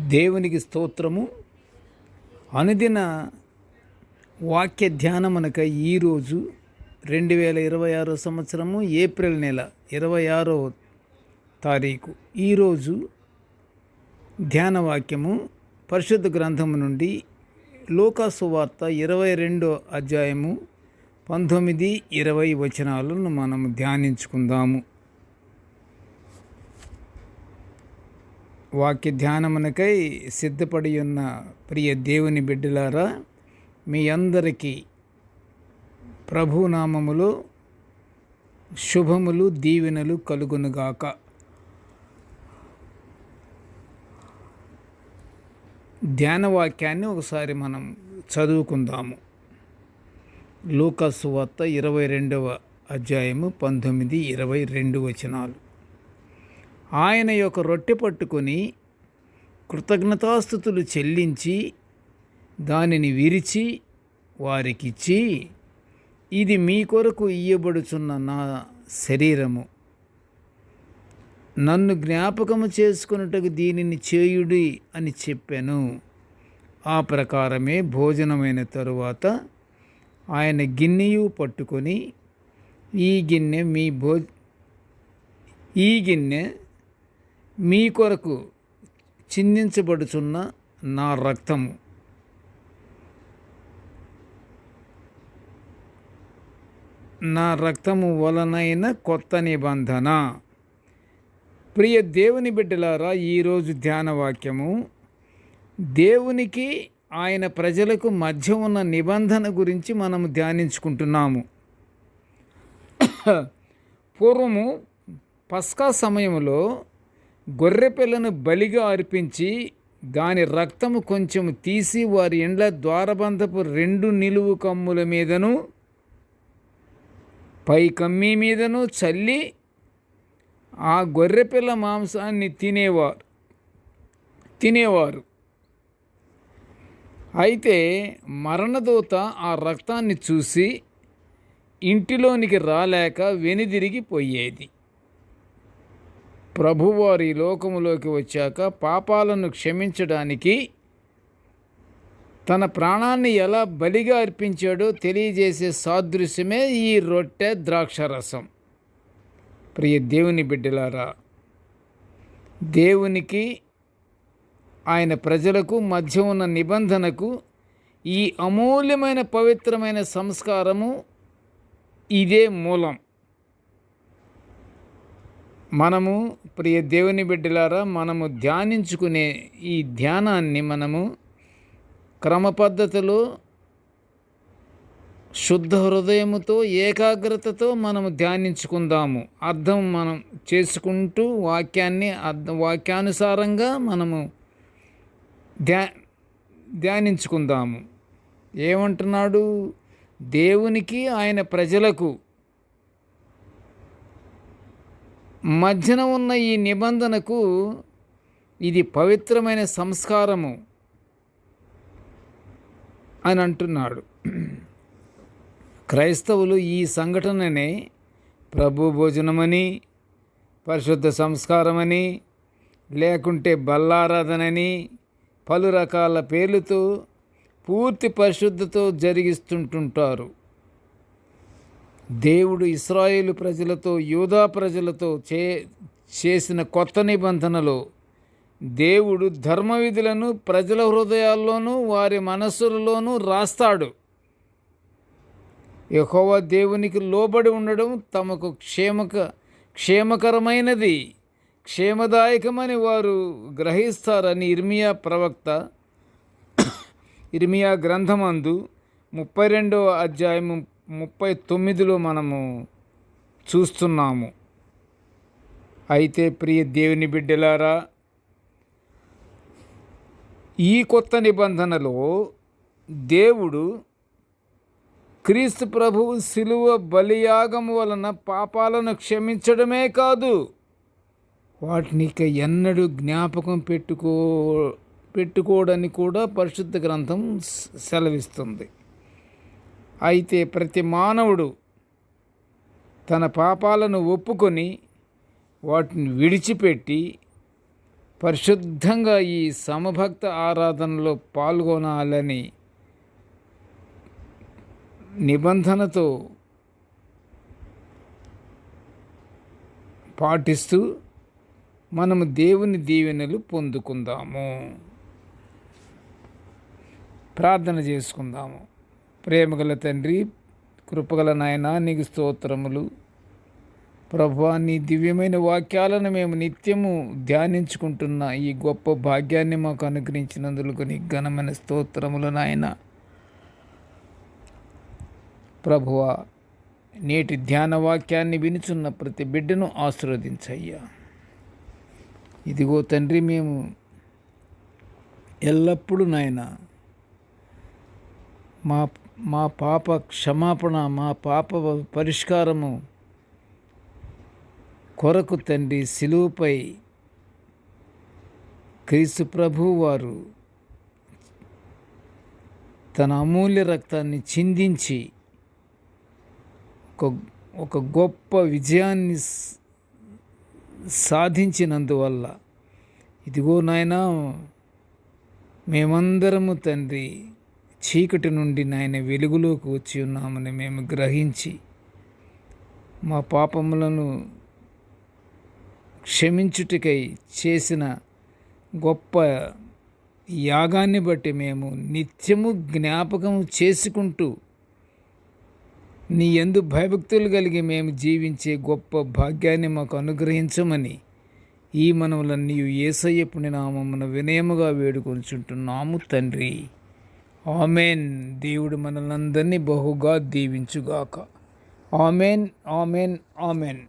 దేవునికి స్తోత్రము. అనుదిన వాక్య ధ్యానమునకై ఈరోజు 2026 సంవత్సరము ఏప్రిల్ నెల 26వ తారీఖు. ఈరోజు ధ్యాన వాక్యము పరిశుద్ధ గ్రంథము నుండి లూకా సువార్త 22వ అధ్యాయము 19-20 వచనాలను మనము ధ్యానించుకుందాము. వాక్య ధ్యానమునకై సిద్ధపడి ఉన్న ప్రియ దేవుని బిడ్డలారా, మీ అందరికీ ప్రభునామములో శుభములు దీవెనలు కలుగునుగాక. ధ్యాన వాక్యాన్ని ఒకసారి మనం చదువుకుందాము. లూకా సువార్త 22వ అధ్యాయము 19-22 వచనాలు. ఆయన యొక్క రొట్టె పట్టుకొని కృతజ్ఞతాస్తుతులు చెల్లించి దానిని విరిచి వారికిచ్చి, ఇది మీ కొరకు ఇయ్యబడుచున్న నా శరీరము, నన్ను జ్ఞాపకము చేసుకొనుటకు దీనిని చేయుడి అని చెప్పాను. ఆ ప్రకారమే భోజనమైన తరువాత ఆయన గిన్నెయు పట్టుకొని, ఈ గిన్నె మీ కొరకు చిందించబడుచున్న నా రక్తము, నా రక్తము వలనైన కొత్త నిబంధన. ప్రియ దేవుని బిడ్డలారా, ఈరోజు ధ్యాన వాక్యము దేవునికి ఆయన ప్రజలకు మధ్య ఉన్న నిబంధన గురించి మనము ధ్యానించుకుంటున్నాము. పూర్వము పస్కా సమయంలో గొర్రెపిల్లను బలిగా అర్పించి దాని రక్తము కొంచెం తీసి వారి ఇండ్ల ద్వారబంధపు 2 నిలువు కమ్ముల మీదను పై కమ్మీ మీదను చల్లి ఆ గొర్రెపిల్ల మాంసాన్ని తినేవారు. అయితే మరణదూత ఆ రక్తాన్ని చూసి ఇంటిలోనికి రాలేక వెనుదిరిగిపోయేది. ప్రభువారి లోకములోకి వచ్చాక పాపాలను క్షమించడానికి తన ప్రాణాన్ని ఎలా బలిగా అర్పించాడో తెలియజేసే సాదృశ్యమే ఈ రొట్టె ద్రాక్షరసం. ప్రియ దేవుని బిడ్డలారా, దేవునికి ఆయన ప్రజలకు మధ్య ఉన్న నిబంధనకు ఈ అమూల్యమైన పవిత్రమైన సంస్కారము ఇదే మూలం. మనము ప్రియ దేవుని బిడ్డలారా, మనము ధ్యానించుకునే ఈ ధ్యానాన్ని మనము క్రమ పద్ధతిలో శుద్ధ హృదయముతో ఏకాగ్రతతో మనము ధ్యానించుకుందాము. అర్థం మనం చేసుకుంటూ వాక్యానుసారంగా మనము ధ్యానించుకుందాము. ఏమంటున్నాడు? దేవునికి ఆయన ప్రజలకు మధ్యన ఉన్న ఈ నిబంధనకు ఇది పవిత్రమైన సంస్కారము అని అంటున్నాడు. క్రైస్తవులు ఈ సంఘటననే ప్రభు భోజనమని, పరిశుద్ధ సంస్కారమని, లేకుంటే బల్లారాధనని పలు రకాల పేర్లతో పూర్తి పరిశుద్ధతో జరిగిస్తుంటుంటారు. దేవుడు ఇశ్రాయేలు ప్రజలతో యూదా ప్రజలతో చేసిన కొత్త నిబంధనలో దేవుడు ధర్మవిధులను ప్రజల హృదయాల్లోనూ వారి మనస్సులలోనూ రాస్తాడు. యెహోవా దేవునికి లోబడి ఉండడం తమకు క్షేమకరమైనది, క్షేమదాయకమని వారు గ్రహిస్తారని ఇర్మియా గ్రంథమందు 32వ అధ్యాయము 39లో మనము చూస్తున్నాము. అయితే ప్రియ దేవుని బిడ్డలారా, ఈ కొత్త నిబంధనలో దేవుడు క్రీస్తు ప్రభువు శిలువ బలియాగము వలన పాపాలను క్షమించడమే కాదు, వాటిని ఇక ఎన్నడూ జ్ఞాపకం పెట్టుకోవడానికి కూడా పరిశుద్ధ గ్రంథం సెలవిస్తుంది. అయితే ప్రతి మానవుడు తన పాపాలను ఒప్పుకొని వాటిని విడిచిపెట్టి పరిశుద్ధంగా ఈ సమభక్త ఆరాధనలో పాల్గొనాలని నిబంధనతో పాటిస్తూ మనము దేవుని దీవెనలు పొందుకుందాము. ప్రార్థన చేసుకుందాము. ప్రేమగల తండ్రి, కృపగల నాయన, నీకు స్తోత్రములు. ప్రభువా, నీ దివ్యమైన వాక్యాలను మేము నిత్యము ధ్యానించుకుంటున్న ఈ గొప్ప భాగ్యాన్ని మాకు అనుగ్రహించినందుకు నీ ఘనమైన స్తోత్రములు నాయన. ప్రభువా, నేటి ధ్యాన వాక్యాన్ని వినుచున్న ప్రతి బిడ్డను ఆశీర్వదించయ్యా. ఇదిగో తండ్రి, మేము ఎల్లప్పుడూ నాయన మా పాప క్షమాపణ, మా పాప పరిష్కారము కొరకు తండ్రి సిలువపై క్రీస్తు ప్రభువు వారు తన అమూల్య రక్తాన్ని చిందించి ఒక గొప్ప విజయాన్ని సాధించినందువల్ల ఇదిగో నాయన, మేమందరము తండ్రి చీకటి నుండి నాయన వెలుగులోకి వచ్చి ఉన్నామని మేము గ్రహించి మా పాపములను క్షమించుటకై చేసిన గొప్ప యాగాన్ని బట్టి మేము నిత్యము జ్ఞాపకం చేసుకుంటూ నీ యందు భయభక్తులు కలిగి మేము జీవించే గొప్ప భాగ్యాన్ని మాకు అనుగ్రహించమని ఈ మనవులన్నీ యేసయ్య పుణ్యనామమున వినయముగా వేడుకొనుచుంటున్నాము తండ్రి. ఆమెన్. దేవుడు మనలందరినీ బహుగా దీవించుగాక. Amen, amen, amen.